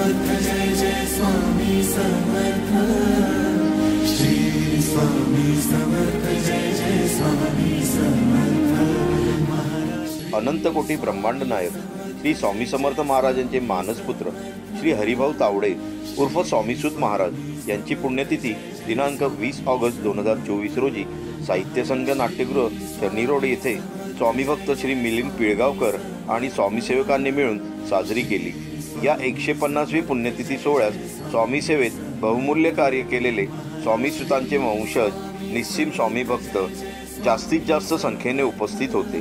समर्थ जय जय स्वामी समर्थ श्री स्वामी समर्थ जय जय स्वामी समर्थ महाराज। अनंत कोटी ब्रह्मांड नायक श्री स्वामी समर्थ महाराजांचे मानसपुत्र श्री हरिभाऊ तावडे उर्फ स्वामीसुत महाराज यांची पुण्यतिथी दिनांक 20 ऑगस्ट 2024 रोजी साहित्य संघ नाट्यगृह शनी रोड येथे स्वामी भक्त श्री मिलिंद पिळगावकर आणि स्वामी सेवकांनी मिळून साजरी केली। या 150वी पुण्यतिथी सोहळ्यास स्वामी सेवेत बहुमूल्य कार्य केलेले स्वामीसुतांचे वंशज निस्सीम स्वामी भक्त जास्तीत जास्त संख्येने उपस्थित होते।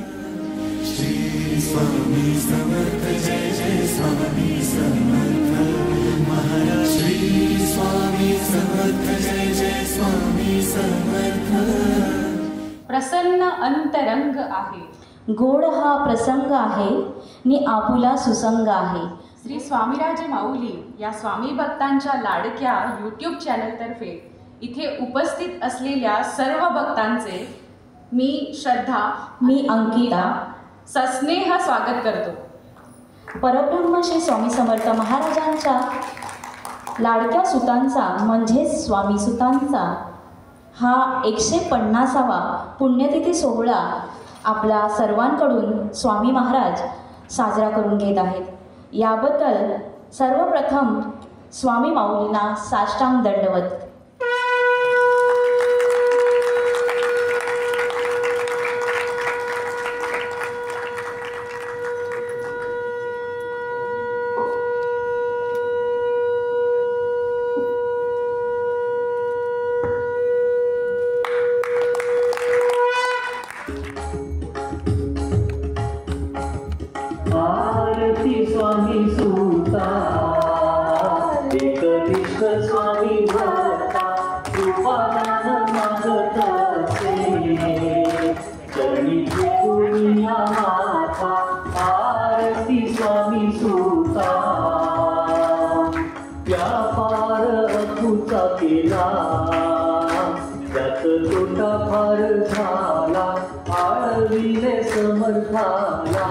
श्री स्वामी समर्थ जय जय स्वामी समर्थ महाराज। श्री स्वामी समर्थ जय जय स्वामी समर्थ। प्रसन्न अंतरंग आहे, गोड हा प्रसंग आहे नि आपुला सुसंग आहे। श्री स्वामीराज माऊली या स्वामी भक्तांच्या लाडक्या यूट्यूब चॅनलतर्फे इथे उपस्थित असलेल्या सर्व भक्तांचे मी श्रद्धा, मी अंकिता सस्नेह स्वागत करतो। परब्रह्म श्री स्वामी समर्थ महाराजांच्या लाडक्या सुतांचा म्हणजेच स्वामी सुतांचा हा 150वा पुण्यतिथी सोहळा आपला सर्वांकडून स्वामी महाराज साजरा करून घेत आहेत। याबद्दल सर्वप्रथम स्वामी माऊलींना साष्टांग दंडवत। स्वामी सुता एकनिष्ठ स्वामी भक्ता कृपादान मागत असे चरणी दुनिया माता आरती स्वामी सुता व्यापार अद्भुता केला त्यात तोटा फार झाला आळविले समर्थाला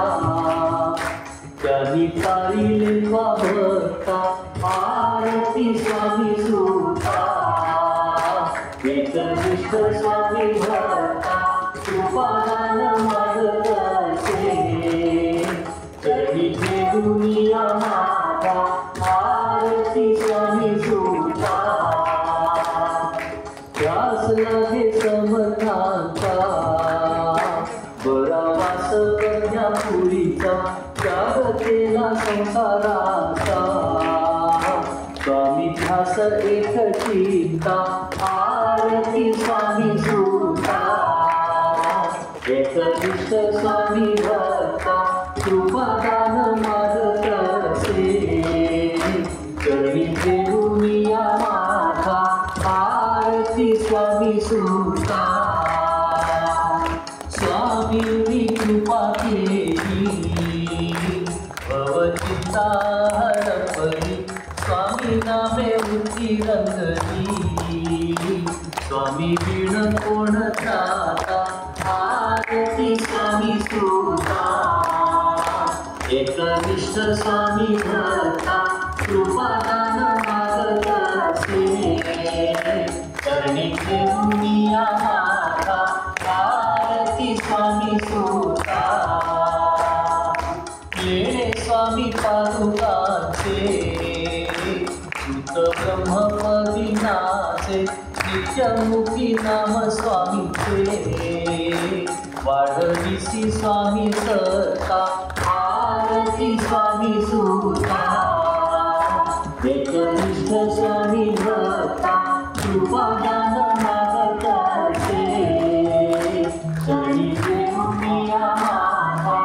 त्यांनी तारिले भक्ता आरती स्वामी सुता एकनिष्ठ स्वामी भक्ता कृपादान मागत असे चरणी दुनिया माता आरती स्वामी सुता ध्यास लागे समर्थांचा बरा वास कन्यापुरीचा त्याग केला संसाराचा स्वामी ध्यास एक चिंता आरती स्वामी सुता एकनिष्ठ स्वामी भक्ता कृपादान मागत असे चरणी दुनिया माता आरती स्वामी सुता स्वामींनी कृपा केली भवचिंता हरपली स्वामी नामे वृत्ती रंगली स्वामी बिन कोण त्राता आरती स्वामी सुता एकनिष्ठ स्वामी भक्ता कृपादान मागत असे चरणी दुनिया माता आरती स्वामी सुता येणे स्वामी पादुकाचे सुत ब्रह्मपदिनाचे नित्यमुखी नाम स्वामीचे वाढविसी स्वामी सत्ता आरती स्वामी सुता एकनिष्ठ स्वामी भक्ता कृपादान मागत असे चरणी दुनिया माता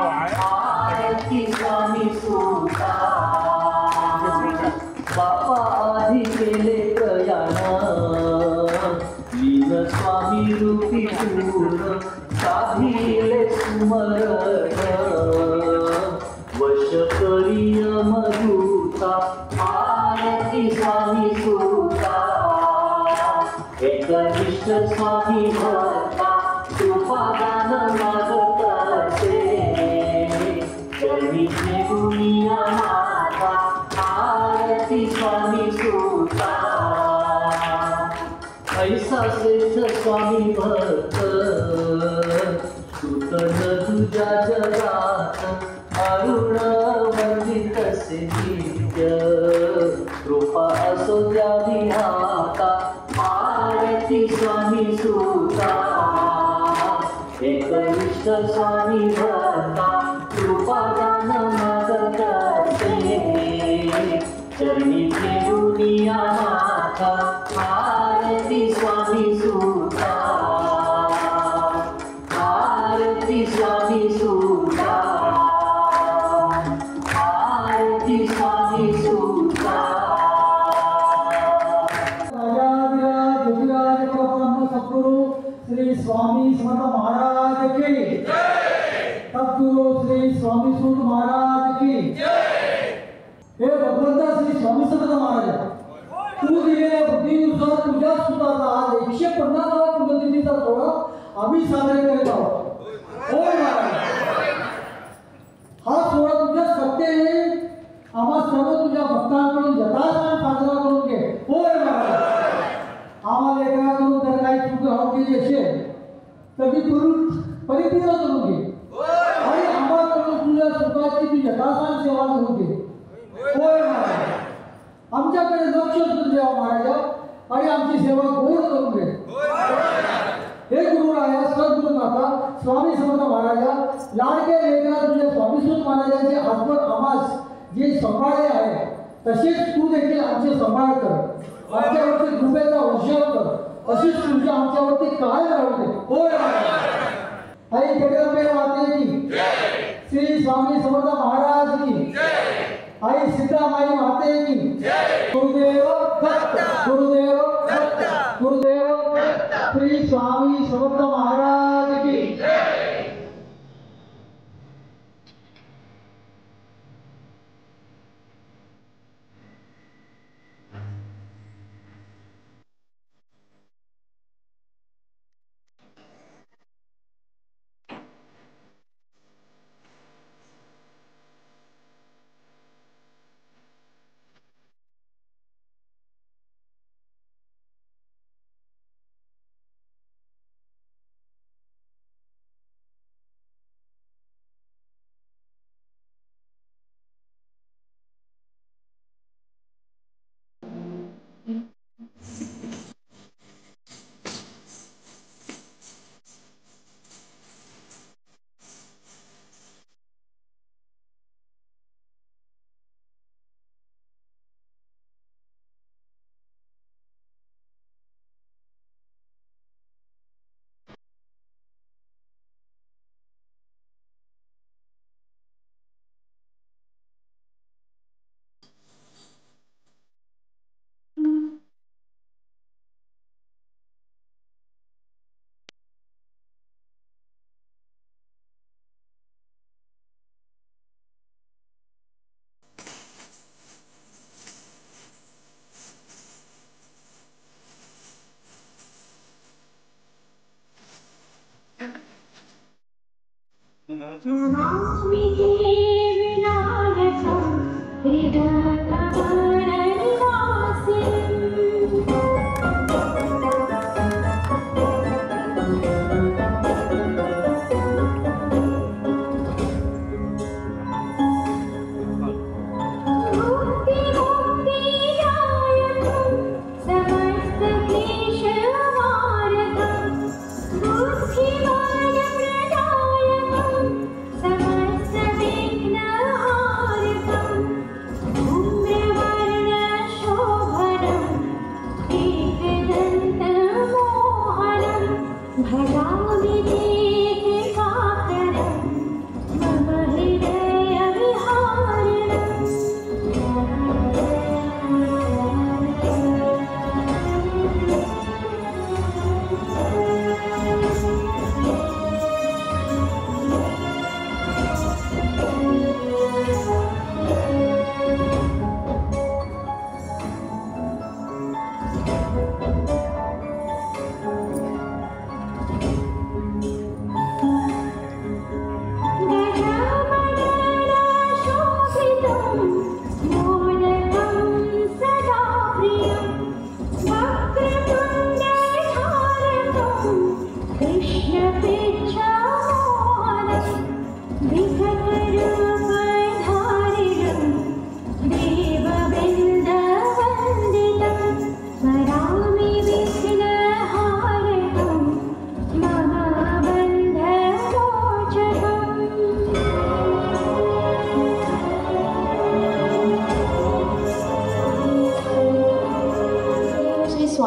आरती स्वामी सुता बापा आधी केले प्रयाण लीन स्वामी रूपी पूर्ण साधिले सुमरण वश करी मधुता आरती स्वामी सुता एकनिष्ठ स्वामी भक्ता कृपादान मागत असे चरणी दुनिया माता आरती स्वामी भक्त सुतन तुझ्या जगात अरुण वंदितसे नित्य कृपा असो द्यावी हाता आरती स्वामी सुता एकनिष्ठ स्वामी भक्ता कृपा दान मागते चरणी ठेवून माथा आरती स्वामी सुता आरती स्वामी सुता आरती स्वामी सुता श्री स्वामी समर्थ महाराज की सद्गुरु श्री स्वामी सूत महाराज की हे भगवंता श्री स्वामी समर्थ महाराज तू दिलेल्या बुद्धीनुसार तुझ्या सुताचा आज 150वा पुण्यतिथीचा सोहळा आम्ही साजरे करीत आहोत. होय महाराज, हा सोहळा तुझ्या सत्तेने आम्हा सर्व तुझ्या भक्तांकडून यथासार साजरा करून घे. होय महाराज, आम्हाला एकाकडून जर काही चूक राहून केली असेल तर ती परिपूर्ण करून घे आणि आम्हाकडून तुझ्या सुखाची तू यथासार सेवा करून घे. होय महाराज, आमच्याकडे लक्ष करून द्या महाराजा आणि आमची सेवा गोड करून घे. हे गुरुराया सद्गुरुनाथा स्वामी समर्थ महाराजा लाडके लेकरा तुझ्या स्वामीसूत महाराजांचे आजवर आम्हास जे सांभाळले आहे तसेच तू देखील आमचे सांभाळ कर. आमच्यावरती कृपेचा वर्षाव कर. अशीच तुझ्या आमच्यावरती कायम राहू दे. होय आई जगदंबे माते की श्री स्वामी समर्थ महाराज की आई सिद्धामाई माते की गुरुदेव दत्त गुरुदेव दत्त गुरुदेव श्री स्वामी समर्थ महाराज की समस्त विघ्नहारकम्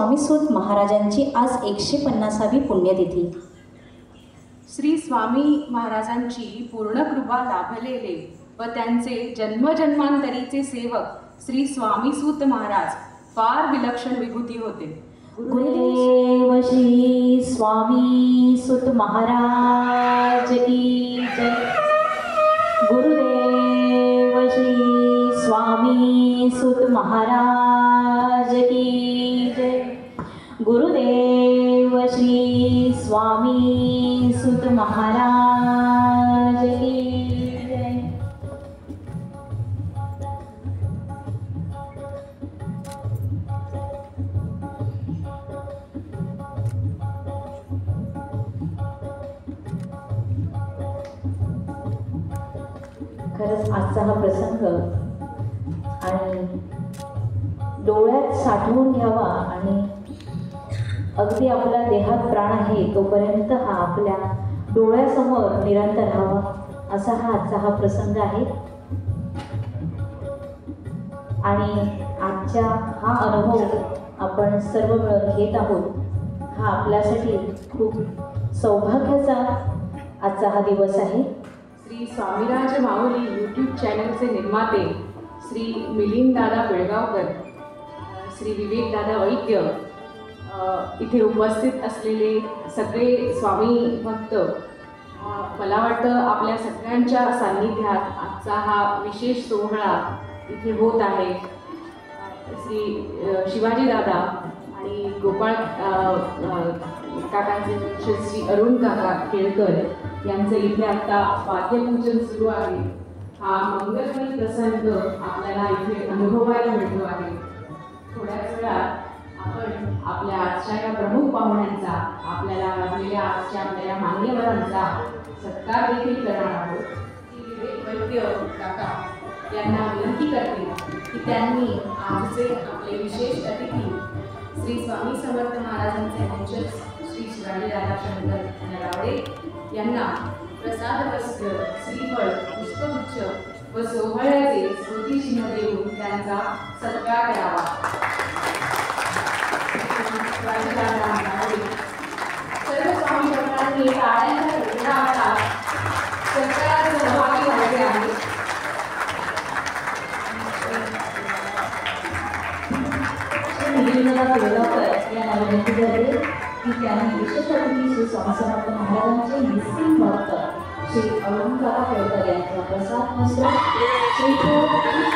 स्वामी सूत महाराजांची आज 150वी पुण्यतिथी. श्री स्वामी महाराजांची पूर्ण कृपा लाभलेले व त्यांचे जन्मजन्मांतरीचे सेवक श्री स्वामी सूत महाराज फार विलक्षण विभूती होते. गुरुदेव श्री स्वामी सूत महाराज की जय. गुरुदेव श्री स्वामी सूत महाराज की जय. गुरुदेव श्री स्वामी सूत महाराज की जय. खरंच आजचा हा प्रसंग आणि डोळ्यात साठवून घ्यावा आणि अगदी आपला देहात प्राण आहे तोपर्यंत हा आपल्या डोळ्यासमोर निरंतर राहावा असा हा आजचा हा प्रसंग आहे. आणि आजच्या हा अनुभव आपण सर्व मिळून घेत आहोत. हा आपल्यासाठी खूप सौभाग्याचा आजचा हा दिवस आहे. श्री स्वामीराज माऊली यूट्यूब चॅनलचे निर्माते श्री मिलिंददादा बेळगावकर, श्री विवेकदादा वैद्य, इथे उपस्थित असलेले सगळे स्वामी भक्त, मला वाटतं आपल्या सगळ्यांच्या सान्निध्यात आजचा हा विशेष सोहळा इथे होत आहे. श्री शिवाजीदादा आणि गोपाळ काकांचे श्री अरुण काका केळकर यांचं इथे आता वाद्यपूजन सुरू आहे. हा मंगलमय प्रसंग आपल्याला इथे अनुभवायला मिळतो आहे. थोड्याच वेळात आपण आपल्या आजच्या या प्रमुख पाहुण्यांचा, आपल्याला लाभलेल्या आजच्या आपल्या मान्यवरांचा सत्कार देखील करणार आहोत. विवेक वैद्य काका यांना विनंती करते की त्यांनी आजचे आपले विशेष अतिथी श्री स्वामी समर्थ महाराजांचे वंशज श्री शिवाजीदादा शंकर नरावडे यांना प्रसाद वस्त्र, श्रीफळ, पुष्पगुच्छ व सोहळ्याचे स्मृतिचिन्ह देऊन त्यांचा सत्कार करावा. सर्व स्वामी भक्तांनी टाळ्यांच्या गजरात सत्कारात सहभागी व्हायचे आहे. मिलिंददादा बेळगावकर यांना विनंती करते की त्यांनी विशेष अतिथी श्री स्वामी समर्थ महाराजांचे निस्सिम भक्त श्री अरुण काका केळकर यांचा प्रसाद वस्त्र, श्रीफळ, पुष्पगुच्छ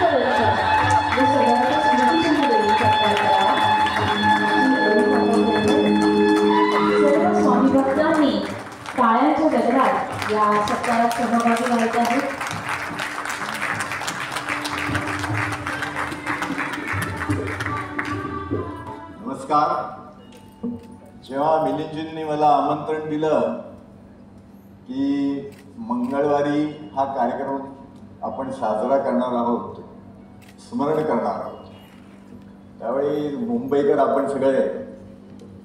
व सगळ्यांचा स्मृतिचिन्ह देऊन सत्कार करावा. सर्व स्वामी भक्तांनी टाळ्यांच्या गजरात या सत्कारात सहभागी व्हायचे आहेत. नमस्कार. जेव्हा मिलिंदजींनी मला आमंत्रण दिलं की मंगळवारी हा कार्यक्रम आपण साजरा करणार आहोत, स्मरण करणार आहोत, त्यावेळी मुंबईकर आपण सगळे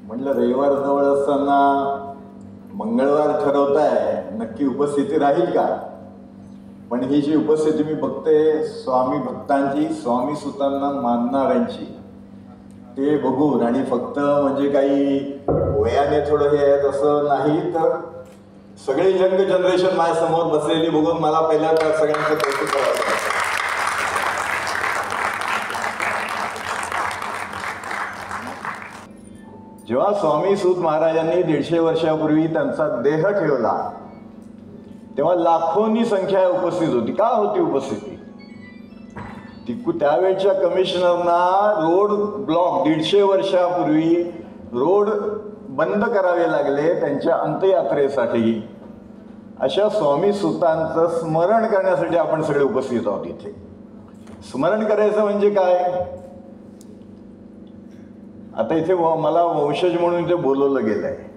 म्हटलं रविवार जवळ असताना मंगळवार ठरवताय, नक्की उपस्थिती राहील का? पण ही जी उपस्थिती मी बघते स्वामी भक्तांची, स्वामी सुतांना मानणाऱ्यांची, ते बघून आणि फक्त म्हणजे काही वयाने थोडं हे आहेत असं नाही, तर सगळे यंग जनरेशन माझ्यासमोर बसलेली बघून मला पहिल्यांदा सगळ्यांचं कौतुक करायचं. जेव्हा स्वामी सूत महाराजांनी 150 वर्षापूर्वी त्यांचा देह ठेवला तेव्हा लाखोंनी संख्या उपस्थित होती. का होती उपस्थिती? त्यावेळच्या कमिशनरना रोड ब्लॉक 150 वर्षापूर्वी रोड बंद करावे लागले त्यांच्या अंत्ययात्रेसाठी. अशा स्वामी सुतांचं स्मरण करण्यासाठी आपण सगळे उपस्थित आहोत इथे. स्मरण करायचं म्हणजे काय? आता इथे मला वंशज म्हणून इथे बोलवलं गेलं आहे.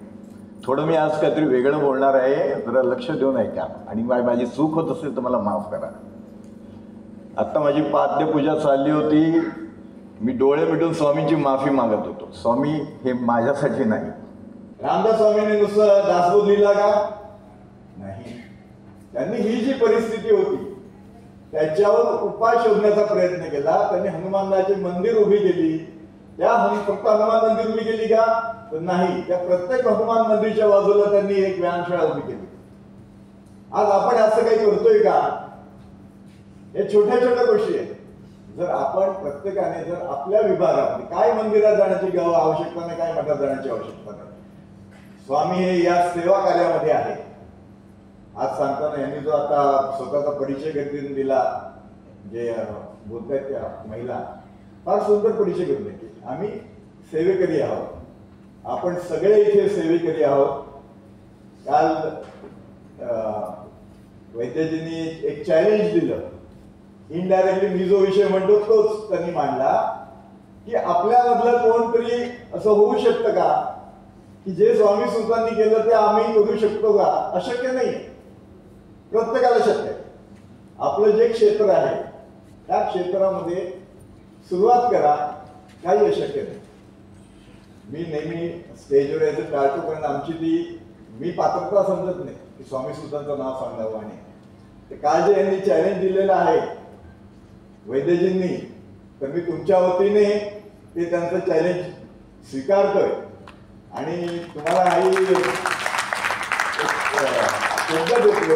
थोडं मी आज काहीतरी वेगळं बोलणार आहे, जरा लक्ष देऊन ऐका आणि माझी चूक होत असेल तर मला माफ करा. आत्ता माझी पाद्यपूजा चालली होती, मी डोळे मिटून स्वामींची माफी मागत होतो. स्वामी हे माझ्यासाठी नाही. रामदास स्वामींनी नुसतं दासबोध लिहिला का? नाही. त्यांनी ही जी परिस्थिती होती त्याच्यावर उपाय शोधण्याचा प्रयत्न केला. त्यांनी हनुमानदाची मंदिर उभी केली, फक्त हनुमान मंदिर उभी केली का? तर नाही, त्या प्रत्येक हनुमान मंदिरच्या बाजूला त्यांनी एक व्यायामशाळा उभी केली. आज आपण असं काही करतोय का? हे छोट्या छोट्या गोष्टी आहेत. जर आपण प्रत्येकाने जर आपल्या विभागामध्ये काय मंदिरात जाण्याची आवश्यकता नाही, काय मठात जाण्याची आवश्यकता नाही. स्वामी हे या सेवा कार्यामध्ये आहे. आज सांगताना यांनी जो आता स्वतःचा परिचय घेतून दिला, जे बोलतायत त्या महिला फार सुंदर परिचय घेतले की आम्ही सेवेकरी आहोत, आपण सगळे इथे सेवेकरी आहोत. काल वैद्यजींनी एक चॅलेंज दिलं, इनडायरेक्टली मी जो विषय म्हणतो तोच त्यांनी मांडला की आपल्यामधलं कोणतरी असं होऊ शकतं का की जे स्वामी सुतांनी केलं ते आम्ही करू शकतो का? अशक्य नाही, प्रत्येकाला शक्य आहे. आपलं जे क्षेत्र आहे त्या क्षेत्रामध्ये सुरुवात करा, काही अशक्य नाही. मी नेहमी स्टेजवर यायचं टाळतो, कारण आमची ती मी पात्रता समजत नाही की स्वामी सुतांचं नाव सांगावं. आणि काल जे यांनी चॅलेंज दिलेलं आहे वैद्यजींनी, तर मी तुमच्या वतीने ते त्यांचं चॅलेंज स्वीकारतोय आणि तुम्हाला काही शब्द देतो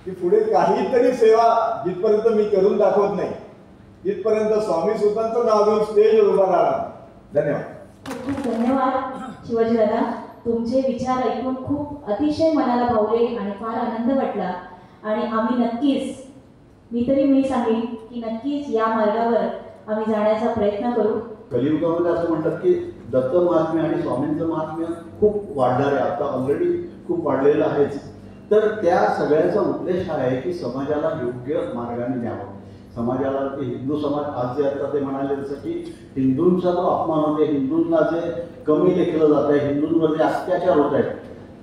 की पुढे काहीतरी सेवा जिथपर्यंत मी करून दाखवत नाही तिथपर्यंत स्वामी सुतांचं नाव घेऊन स्टेजवर उभा राहणार. धन्यवाद. खूप खूप धन्यवाद शिवाजी दादा. तुमचे विचार ऐकून खूप अतिशय मनाला भावले आणि फार आनंद वाटला. आणि आम्ही नक्कीच, मी सांगेन की नक्कीच या मार्गावर आम्ही जाण्याचा प्रयत्न करू. कलियुगामध्ये असं म्हणतात की दत्त महात्म्य आणि स्वामींचं महात्म्य खूप वाढणार आहे, आता ऑलरेडी खूप वाढलेलं आहेच. तर त्या सगळ्याचा उद्देश हा आहे की समाजाला योग्य मार्गाने न्यावं. समाजाला ते हिंदू समाज आज जे आता ते म्हणाले जसं की हिंदूंचा जो अपमान होते, हिंदूंना जे कमी लेखलं जात आहे, हिंदूंवर जे अत्याचार होत आहेत,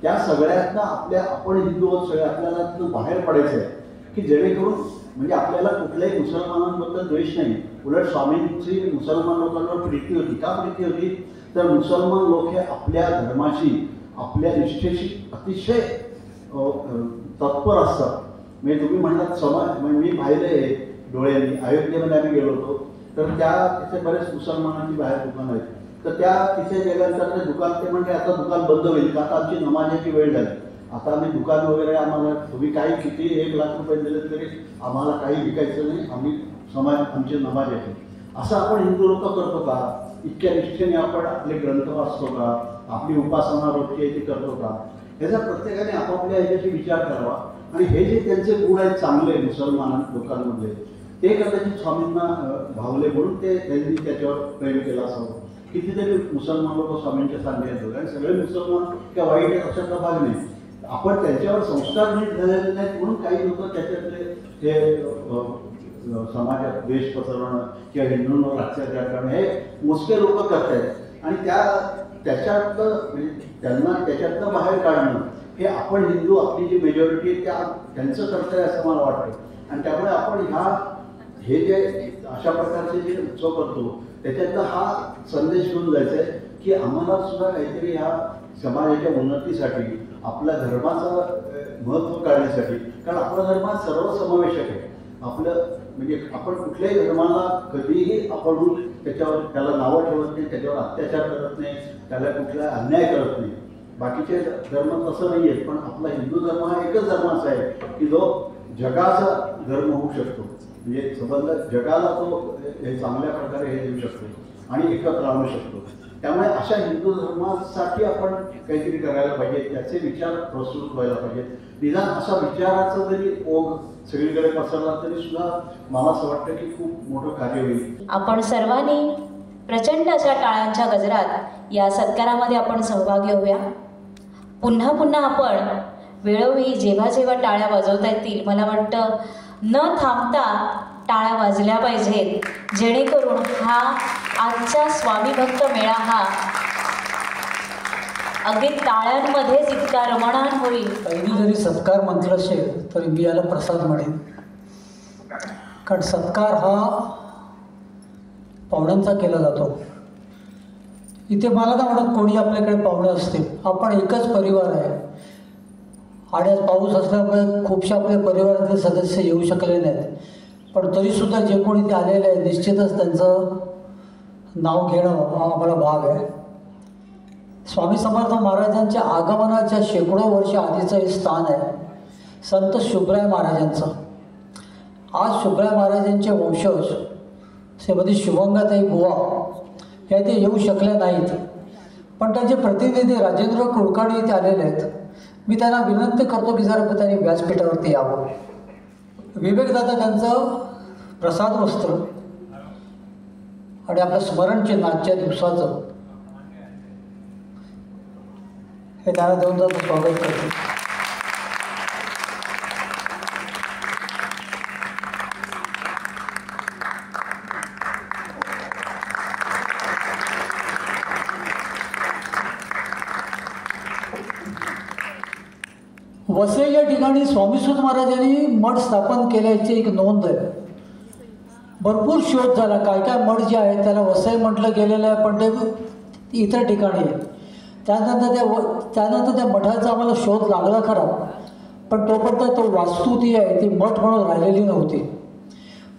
त्या सगळ्यातनं आपण हिंदू आहोत सगळे, आपल्याला तिथून बाहेर पडायचं आहे की जेणेकरून म्हणजे आपल्याला कुठल्याही मुसलमानांबद्दल द्वेष नाही. उलट स्वामींची मुसलमान लोकांवर प्रीती होती. का प्रीती होती? तर मुसलमान लोक हे आपल्या धर्माशी, आपल्या निष्ठेशी अतिशय तत्पर असतात. म्हणजे तुम्ही म्हणतात समाज, म्हणजे मी पाहिले डोळ्यांनी, अयोध्येमध्ये आम्ही गेलो होतो, तर तिथे बरेच मुसलमानांची बाहेर दुकानं आहेत. तर तिथे गेल्यानंतर ते दुकान, ते म्हणजे आता दुकान बंद होईल का, आता आमची नमाजाची वेळ झाली, आता आम्ही दुकान वगैरे, आम्हाला तुम्ही काही किती 1 लाख रुपये दिले तरी आम्हाला काही विकायचं नाही, आम्ही आमची नमाज येते. असं आपण हिंदू लोक करतो का? इतक्या निष्ठेने आपण आपले ग्रंथ वाचतो का? आपली उपासना रोजची आहे ती करतो का? याचा प्रत्येकाने आपापल्या ह्याच्याशी विचार करावा. आणि हे जे त्यांचे गुण आहेत चांगले मुसलमान लोकांमधले, ते कदाचित स्वामींना भावले म्हणून त्यांनी त्याच्यावर प्रेम केला असावं. कितीतरी मुसलमान लोक स्वामींच्या सांगण्यात होते आणि सगळे मुसलमान किंवा वाईट आहेत अशातला भाग नाही. आपण त्यांच्यावर संस्कार नीट झालेले नाहीत म्हणून काही लोक त्याच्यातले हे समाजात द्वेष पसरवणं किंवा हिंदूंवर अत्याचार करणं हे मोजके लोक करत आहेत. आणि त्याच्यातलं म्हणजे त्यांना त्याच्यातनं बाहेर काढणं हे आपण हिंदू, आपली जी मेजॉरिटी आहे त्यांचं कर्तव्य असं मला वाटतं. आणि त्यामुळे आपण हे जे अशा प्रकारचे जे उत्सव करतो त्याच्यातला हा संदेश घेऊन जायचा आहे की आम्हाला सुद्धा काहीतरी ह्या समाजाच्या उन्नतीसाठी, आपल्या धर्माचं महत्त्व काढण्यासाठी, कारण आपला धर्म हा सर्वसमावेशक आहे. आपलं म्हणजे आपण कुठल्याही धर्माला कधीही आपण त्याला नावं ठेवत नाही, त्याच्यावर अत्याचार करत नाही, त्याला कुठला अन्याय करत नाही. बाकीचे धर्म तसं नाही आहेत, पण आपला हिंदू धर्म हा एकच धर्म असा आहे की जो जगाचा धर्म होऊ शकतो. म्हणजे संबंध जगाला तो हे चांगल्या प्रकारे हे देऊ शकतो आणि एकत्र आणू शकतो. त्यामुळे अशा हिंदू धर्मासाठी आपण काहीतरी करायला पाहिजे, त्याचे विचार प्रस्तुत व्हायला पाहिजेत. निदान असा विचाराचा जरी ओघ सगळीकडे पसरला तरी सुद्धा मला असं वाटतं की खूप मोठं कार्य होईल. आपण सर्वांनी प्रचंड अशा टाळ्यांच्या गजरात या सत्कारामध्ये आपण सहभागी होऊया. पुन्हा पुन्हा आपण वेळोवेळी जेव्हा जेव्हा टाळ्या वाजवता येतील, मला वाटतं न थांबता टाळ्या वाजल्या पाहिजेत, जेणेकरून हा आजचा स्वामी भक्त मेळा हा अगदी टाळ्यांमध्येच इतका रमणान होईल. पहिली जरी सत्कार मंत्र असेल तरी मी याला प्रसाद म्हणेन, कारण सत्कार हा पाहुण्यांचा केला जातो. इथे मला नाही वाटत कोणी आपल्याकडे पाहुणे असतील, आपण एकच परिवार आहे. आणि आज पाऊस असल्यामुळे खूपशा आपल्या परिवारातले सदस्य येऊ शकले नाहीत, पण तरीसुद्धा जे कोणी ते आलेले आहेत निश्चितच त्यांचं नाव घेणं हा आम्हाला भाग आहे. स्वामी समर्थ महाराजांच्या आगमनाच्या शेकडो वर्ष आधीचं हे स्थान आहे संत शुभराय महाराजांचं. आज शुभराय महाराजांचे वंशज श्रीमती शुभंगाताई बुवा या इथे येऊ शकल्या नाहीत, पण त्यांचे प्रतिनिधी राजेंद्र कुलकर्णी इथे आलेले आहेत. मी त्यांना विनंती करतो की जरा त्यांनी व्यासपीठावरती यावं. विवेकदादा त्यांचं प्रसाद वस्त्र आणि आपलं स्मरणचिन्ह आजच्या दिवसाचं हे त्यांना देऊन जातं स्वागत करतो. वसई या ठिकाणी स्वामीसुत महाराजांनी मठ स्थापन केल्याची एक नोंद आहे. भरपूर शोध झाला, काय काय मठ जे आहे त्याला वसई म्हटलं गेलेलं आहे, पण ते इतर ठिकाणी आहे. त्यानंतर त्या मठाचा आम्हाला शोध लागला खरा, पण तोपर्यंत तो वास्तू ती आहे ती मठ म्हणून राहिलेली नव्हती.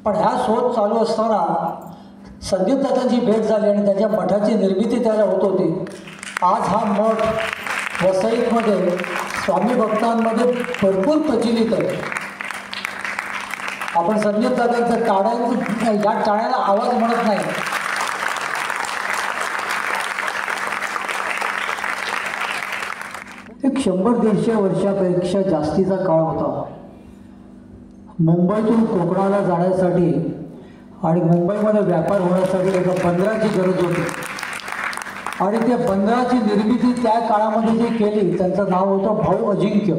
पण ह्या शोध चालू असताना संदीप दादांची भेट झाली आणि त्याच्या मठाची निर्मिती त्याला होत होती. आज हा मठ वसईमध्ये स्वामी भक्तांमध्ये भरपूर प्रचलित आहे. आपण संदीप दादांचं टाळ्यांचं या टाळ्याला आवाज म्हणत नाही. एक 100-150 वर्षापेक्षा जास्तीचा काळ होता. मुंबईतून कोकणाला जाण्यासाठी आणि मुंबईमध्ये व्यापार होण्यासाठी एका बंदराची गरज होती आणि त्या बंदराची निर्मिती त्या काळामध्ये जी केली त्यांचं नाव होतं भाऊ अजिंक्य.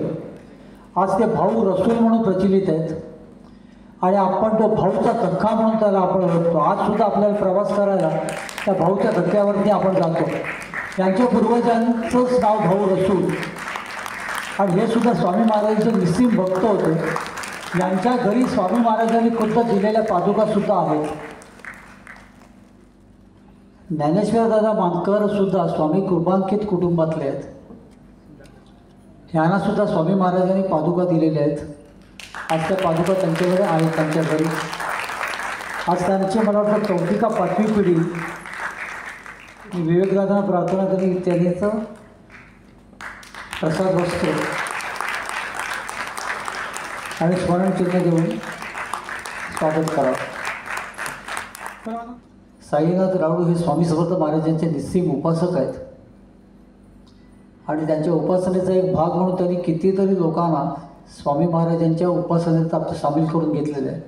आज ते भाऊ रसूल म्हणून प्रचलित आहेत आणि आपण तो भाऊचा धक्का म्हणून त्याला आपण ओळखतो. आजसुद्धा आपल्याला प्रवास करायला त्या भाऊच्या धक्क्यावरती आपण जातो. यांच्या पूर्वजांचंच नाव भाऊ रसूल आणि हे सुद्धा स्वामी महाराजांचे निस्सीम भक्त होते. यांच्या घरी स्वामी महाराजांनी खुद्द दिलेल्या पादुकासुद्धा आहेत. ज्ञानेश्वर दादा मानकर सुद्धा स्वामी कृपांकित कुटुंबातले आहेत. यांना सुद्धा स्वामी महाराजांनी पादुका दिलेल्या आहेत. आज त्या पादुका त्यांच्याकडे आहेत त्यांच्या घरी. आज त्यांची मला वाटतं 4थी का 5वी पिढी. विवेकदादांना प्रार्थना करी त्यांनीच प्रसाद वस्त्र आणि स्मरणचिन्ह देऊन स्वागत करावं. साईनाथ राऊळ हे स्वामी समर्थ महाराजांचे निस्सीम उपासक आहेत आणि त्यांच्या उपासनेचा एक भाग म्हणून त्यांनी कितीतरी लोकांना स्वामी महाराजांच्या उपासनेत आपण सामील करून घेतलेले आहे.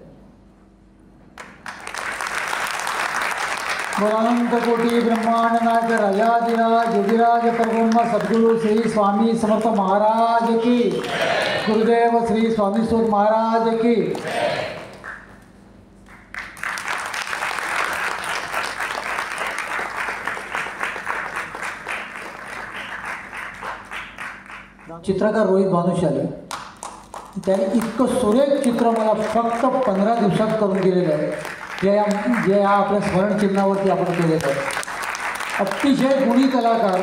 अनंत कोटी ब्रह्मांड नायक राजाधिराज योगिराज परब्रह्म सद्गुरु श्री स्वामी समर्थ महाराज की, गुरुदेव श्री स्वामी सुत महाराज की. चित्रकार रोहित भानुशाली त्याने इतकं सुरेख चित्र मला फक्त 15 दिवसात करून दिलेलं आहे, जे या आपल्या स्मरणचिन्हावरती आपण केलेलं आहे. अतिशय गुणी कलाकार.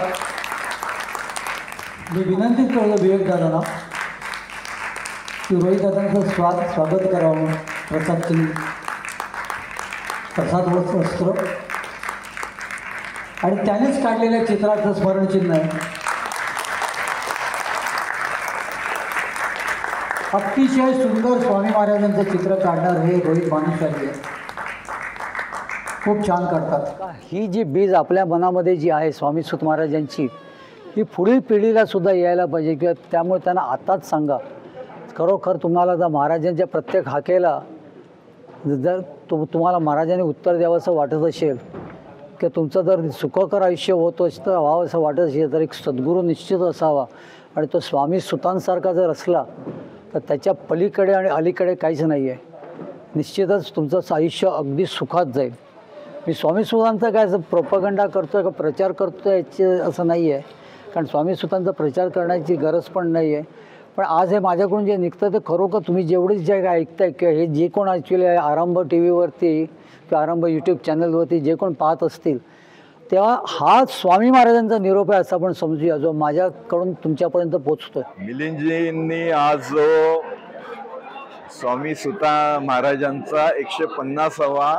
मी विनंती करतो विवेकदादांना की रोहितदादांचं स्वागत करावं. प्रसाद वस्त्र आणि त्यानेच काढलेल्या चित्राचं स्मरणचिन्ह आहे. अतिशय सुंदर स्वामी महाराजांचं चित्र काढणार हे रोहित भानुशाली आहे. खूप छान काढतात. ही जी बीज आपल्या मनामध्ये जी आहे स्वामी सुत महाराजांची, ही पुढील पिढीला सुद्धा यायला पाहिजे किंवा त्यामुळे त्यांना आताच सांगा. खरोखर तुम्हाला जर महाराजांच्या प्रत्येक हाकेला जर तुम्हाला महाराजांनी उत्तर द्यावं असं वाटत असेल किंवा तुमचं जर सुखकर आयुष्य होत असतं व्हावं असं वाटत असेल तर एक सद्गुरू निश्चित असावा आणि तो स्वामी सुतांसारखा जर असला तर त्याच्या पलीकडे आणि अलीकडे काहीच नाही आहे. निश्चितच तुमचं आयुष्य अगदी सुखात जाईल. मी स्वामी सुतांचा काय प्रोपगंडा करतो आहे का प्रचार करतो आहे याचे असं नाही आहे, कारण स्वामी सुतांचा प्रचार करण्याची गरज पण नाही आहे. पण आज हे माझ्याकडून जे निघतं ते खरोखर तुम्ही जेवढे जे काय ऐकताय किंवा हे जे कोण ॲक्च्युली आरंभ टी व्हीवरती किंवा आरंभ यूट्यूब चॅनलवरती जे कोण पाहत असतील तेव्हा हा स्वामी महाराजांचा निरोप आहे असं आपण समजूया, जो माझ्याकडून तुमच्यापर्यंत पोचतोय. मिलिंदजींनी आज जो स्वामी सुता महाराजांचा 150वा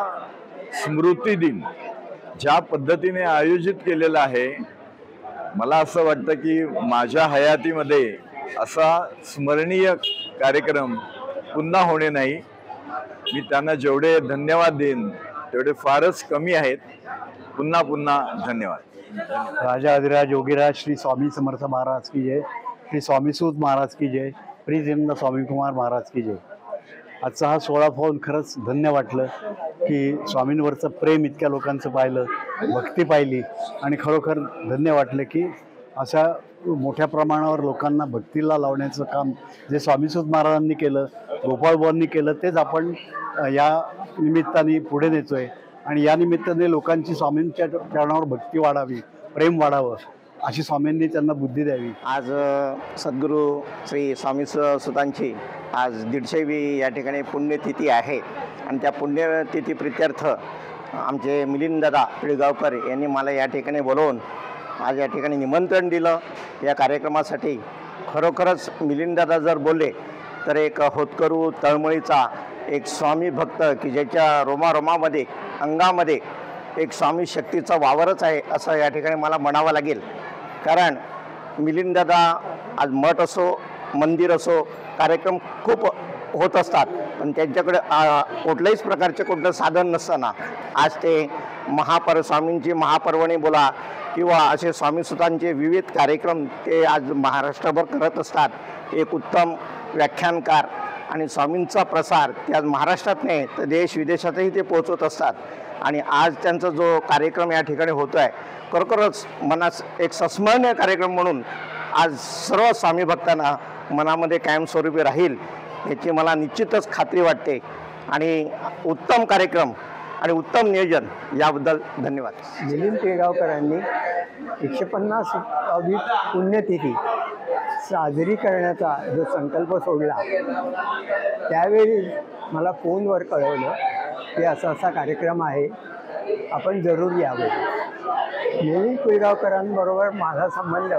स्मृती दिन ज्या पद्धतीने आयोजित केलेलं आहे, मला असं वाटतं की माझ्या हयातीमध्ये असा स्मरणीय कार्यक्रम पुन्हा होणे नाही. मी त्यांना जेवढे धन्यवाद देईन तेवढे फारच कमी आहेत. पुन्हा पुन्हा धन्यवाद. राजा अधिराज योगीराज श्री स्वामी समर्थ महाराज की जय, श्री स्वामी सूत महाराज की जय, प्रियनंद स्वामी कुमार महाराज की जय. आजचा हा सोहळा पाहून खरंच धन्य वाटलं की स्वामींवरचं प्रेम इतक्या लोकांचं पाहिलं, भक्ती पाहिली आणि खरोखर धन्य वाटलं की अशा मोठ्या प्रमाणावर लोकांना भक्तीला लावण्याचं काम जे स्वामीसूत महाराजांनी केलं, गोपाळबुवांनी केलं, तेच आपण या निमित्ताने पुढे नेतोय. आणि या निमित्ताने लोकांची स्वामींच्या चरणावर भक्ती वाढावी, प्रेम वाढावं अशी स्वामींनी त्यांना बुद्धी द्यावी. आज सद्गुरू श्री स्वामी सुतांची आज 150वी या ठिकाणी पुण्यतिथी आहे आणि त्या पुण्यतिथी प्रित्यर्थ आमचे मिलिंददादा पिळगावकर यांनी मला या ठिकाणी बोलवून आज या ठिकाणी निमंत्रण दिलं या कार्यक्रमासाठी. खरोखरच मिलिंददादा जर बोलले तर एक होतकरू तळमळीचा एक स्वामी भक्त की ज्याच्या रोमारोमामध्ये अंगामध्ये एक स्वामी शक्तीचा वावरच आहे असं या ठिकाणी मला म्हणावं लागेल. कारण मिलिंददादा आज मठ असो, मंदिर असो, कार्यक्रम खूप होत असतात, पण त्यांच्याकडे कुठल्याहीच प्रकारचे कुठलं साधन नसताना आज ते स्वामींची महापर्वणी बोला किंवा असे स्वामीसुतांचे विविध कार्यक्रम ते आज महाराष्ट्रभर करत असतात. एक उत्तम व्याख्यानकार आणि स्वामींचा प्रसार ते आज महाराष्ट्रात नाही तर देश विदेशातही ते पोहोचवत असतात. आणि आज त्यांचा जो कार्यक्रम या ठिकाणी होतो आहे खरोखरच मनास एक संस्मरणीय कार्यक्रम म्हणून आज सर्व स्वामी भक्तांना मनामध्ये कायमस्वरूपी राहील याची मला निश्चितच खात्री वाटते. आणि उत्तम कार्यक्रम आणि उत्तम नियोजन याबद्दल धन्यवाद. मिलिंद पिळगावकरांनी 150वी पुण्यतिथी साजरी करण्याचा जो संकल्प सोडला त्यावेळी मला फोनवर कळवलं की असा कार्यक्रम आहे, आपण जरूर यावं. मिलिंद पिळगावकरांबरोबर माझा संबंध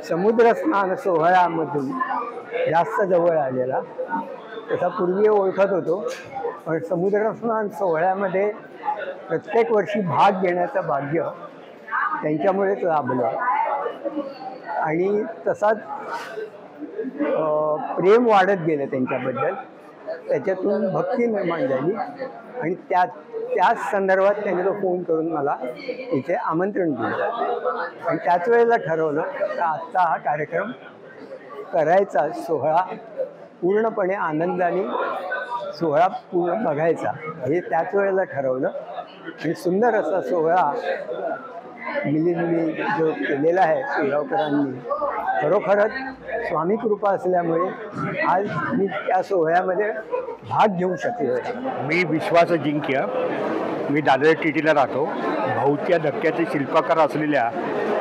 समुद्रस्नान सोहळ्यामधून जास्त जवळ आलेला. तसा पूर्वी ओळखत होतो, पण समुद्रस्नान सोहळ्यामध्ये प्रत्येक वर्षी भाग घेण्याचं भाग्य त्यांच्यामुळेच लाभलं. आणि तसाच प्रेम वाढत गेलं त्यांच्याबद्दल, त्याच्यातून भक्ती निर्माण झाली आणि त्याच संदर्भात त्यांनी तो फोन करून मला इथे आमंत्रण दिलं. आणि त्याच वेळेला ठरवलं की आजचा हा कार्यक्रम करायचा, सोहळा पूर्णपणे आनंदाने सोहळा पूर्ण बघायचा हे त्याच वेळेला ठरवलं. आणि सुंदर असा सोहळा मिलिंदनी जो केलेला आहे पिळगावकरांनी, खरोखरच स्वामी कृपा असल्यामुळे आज मी त्या सोहळ्यामध्ये भाग घेऊ शकलो. मी विश्वास अजिंक्य, मी दादर टीटीला राहतो. भाऊच्या धक्क्याचे शिल्पकार असलेल्या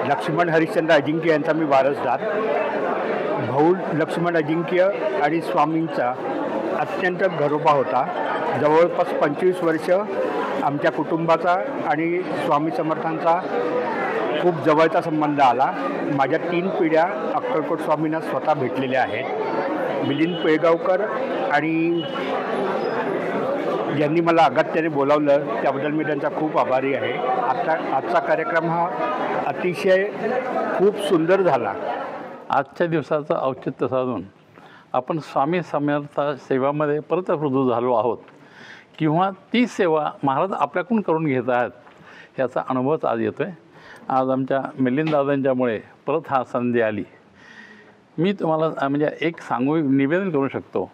लक्ष्मण हरिश्चंद्र अजिंक्य यांचा मी वारसदार. भाऊ लक्ष्मण अजिंक्य आणि स्वामींचा अत्यंत घरोबा होता. जवळपास 25 वर्ष आमच्या कुटुंबाचा आणि स्वामी समर्थांचा खूप जवळचा संबंध आला. माझ्या 3 पिढ्या अक्कलकोट स्वामींना स्वतः भेटलेल्या आहेत. मिलिंद पिळगावकर आणि ज्यांनी मला अगत्याने बोलावलं त्याबद्दल मी त्यांचा खूप आभारी आहे. आजचा कार्यक्रम हा अतिशय खूप सुंदर झाला. आजच्या दिवसाचं औचित्य साधून आपण स्वामी समर्थ सेवामध्ये परत रुजू झालो आहोत किंवा ती सेवा महाराज आपल्याकडून करून घेत आहेत याचा अनुभवच आज येतो आहे. आज आमच्या मिलिंददादांच्यामुळे परत हा संधी आली. मी तुम्हाला म्हणजे एक निवेदन करू शकतो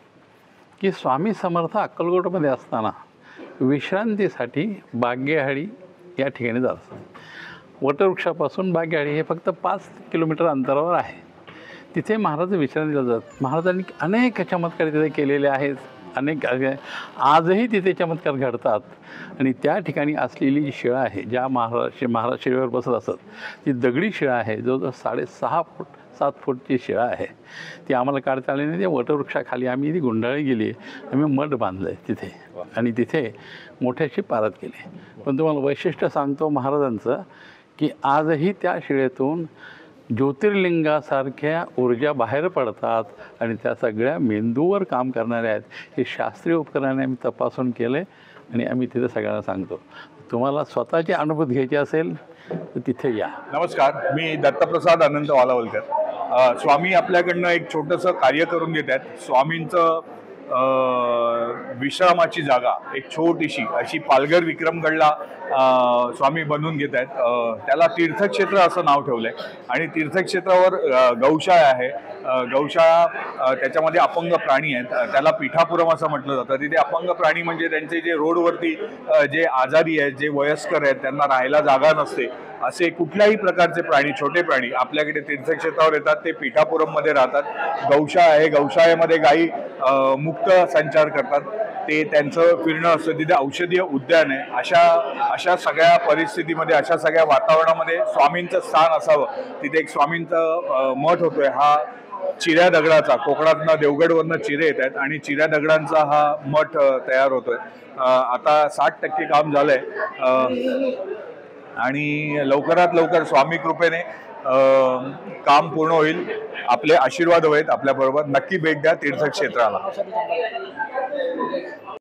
की स्वामी समर्थ अक्कलकोटमध्ये असताना विश्रांतीसाठी बागेहाडी या ठिकाणी जातात. वटवृक्षापासून बागेहाडी हे फक्त 5 किलोमीटर अंतरावर आहे. तिथे महाराज विश्रांतीला जातात. महाराजांनी अनेक चमत्कार तिथे केलेले आहेत. आजही तिथे चमत्कार घडतात. आणि त्या ठिकाणी असलेली जी शिळा आहे, ज्या महाराज शिळेवर बसत असत, ती दगडी शिळा आहे. जवळजवळ 6.5 फूट 7 फूटची शिळा आहे. ती आम्हाला काढता आली नाही. त्या वटवृक्षाखाली आम्ही ती गुंडाळी गेली, आम्ही मठ बांधलं आहे तिथे आणि तिथे मोठ्याशी पारत केली. पण तुम्हाला वैशिष्ट्य सांगतो महाराजांचं की आजही त्या शिळेतून ज्योतिर्लिंगासारख्या ऊर्जा बाहेर पडतात आणि त्या सगळ्या मेंदूवर काम करणाऱ्या आहेत. हे शास्त्रीय उपकरणाने आम्ही तपासून केले आणि आम्ही तिथे सगळ्यांना सांगतो. तुम्हाला स्वतःची अनुभूती घ्यायची असेल तर तिथे या. नमस्कार, मी दत्तप्रसाद अनंत वालावलकर. स्वामी आपल्याकडनं एक छोटंसं कार्य करून घेत आहेत. स्वामींचं विश्रामाची जागा एक छोटीशी अशी पालघर विक्रमगडला स्वामी बनवून घेत आहेत. त्याला तीर्थक्षेत्र असं नाव ठेवलं आहे आणि तीर्थक्षेत्रावर गौशाळा आहे. गौशाळा त्याच्यामध्ये अपंग प्राणी आहेत, त्याला पीठापुरम असं म्हटलं जातं. तिथे अपंग प्राणी म्हणजे त्यांचे जे रोडवरती जे आजारी आहेत, जे वयस्कर आहेत, त्यांना राहायला जागा नसते, असे कुठल्याही प्रकारचे प्राणी, छोटे प्राणी आपल्याकडे तीर्थक्षेत्रावर येतात. ते पीठापुरममध्ये राहतात. गौशाळा आहे, गौशाळेमध्ये गायी मुक्त संचार करतात. ते त्यांचं फिरणं असतं. तिथे औषधीय उद्यान आहे. अशा सगळ्या परिस्थितीमध्ये, अशा सगळ्या वातावरणामध्ये स्वामींचं स्थान असावं. तिथे एक स्वामींचा मठ होतोय. हा चिऱ्या दगडाचा, कोकणातनं देवगडवरनं चिरे येत आहेत आणि चिऱ्या दगडांचा हा मठ तयार होतोय. आता 60% काम झालंय आणि लवकरात लवकर स्वामी कृपेने काम पूर्ण होईल. आपले आशीर्वाद हवेत आपल्याबरोबर. नक्की भेट द्या तीर्थक्षेत्राला.